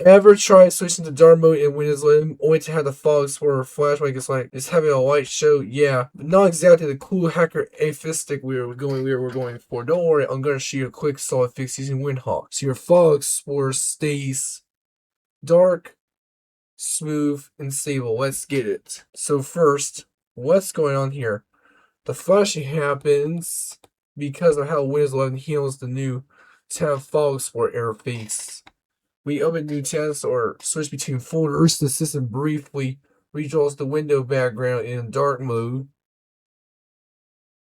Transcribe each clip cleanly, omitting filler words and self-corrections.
Ever try switching to dark mode in Windows 11 only to have the fog swirl flash like it's having a light show? Yeah, but not exactly the cool hacker aphistic we were going for. Don't worry, I'm gonna show you a quick solid fix using Windhawk. So your fog swirl stays dark, smooth, and stable. Let's get it. So first, what's going on here? The flashing happens because of how Windows 11 handles the new tab fog swirl interface. We open new tabs or switch between folders. The system briefly redraws the window background in dark mode.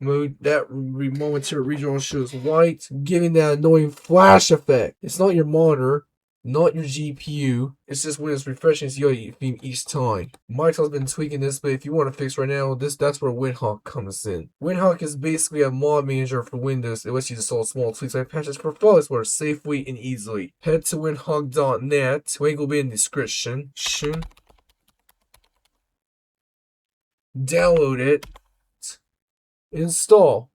That momentary redraw shows white, giving that annoying flash effect. It's not your monitor, not your GPU. It's just Windows refreshing its UI theme each time. Microsoft's been tweaking this, but if you want to fix right now, that's where Windhawk comes in. Windhawk is basically a mod manager for Windows. It lets you install small tweaks like patches for files where safely and easily. Head to windhawk.net. Link will be in the description. Download it. Install.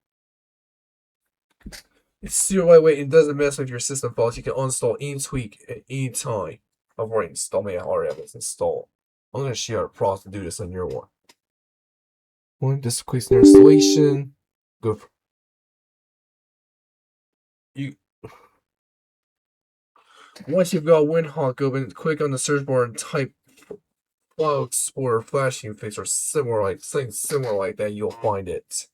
It's super lightweight and doesn't mess with your system files. You can uninstall any tweak at any time. I've already installed it. I already have it installed. I'm going to show you how to process to do this on your one. Just click their installation. Go for you. Once you've got Windhawk open, click on the search bar and type Fog Explorer flashing fix or something similar like that. You'll find it.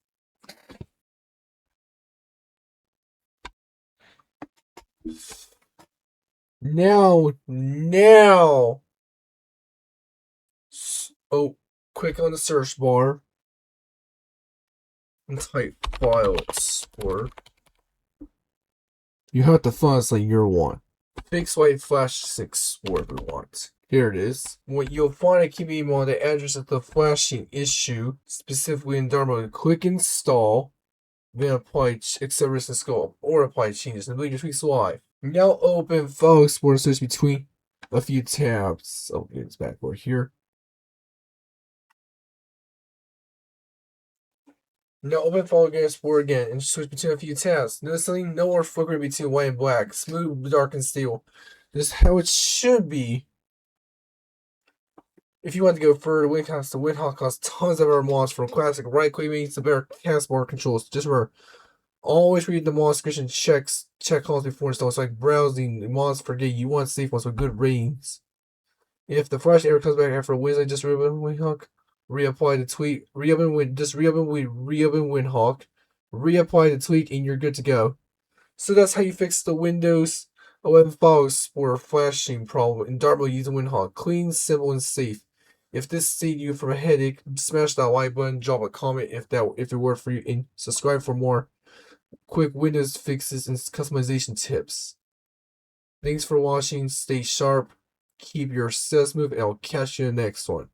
Now, click on the search bar and type File Explorer. You have to find something you want. Fix white flash 6 whatever we want. Here it is. What you'll find a key email the address of the flashing issue, specifically in dark mode. Click install, then apply accept risk and scope, or apply changes and bleed your tweaks live. Now open File Explorer and switch between a few tabs. Oh, it's back over here. Now open File Explorer again and switch between a few tabs. Notice something? No more flickering between white and black. Smooth, dark, and stable. This is how it should be. If you want to go further, Windhawk has tons of other mods from classic right-click means to better taskbar controls. Just remember, always read the mod description, check calls before install. It's like browsing mods for day. You want safe ones with good ratings. If the flash error comes back after a Wednesday, just reopen Windhawk, reapply the tweak, reopen Windhawk, reapply the tweak, and you're good to go. So that's how you fix the Windows 11 files for a flashing problem in dark mode using Windhawk. Clean, simple, and safe. If this saved you from a headache, smash that like button, drop a comment if it worked for you, and subscribe for more quick Windows fixes and customization tips. Thanks for watching. Stay sharp, keep your steps smooth, and I'll catch you in the next one.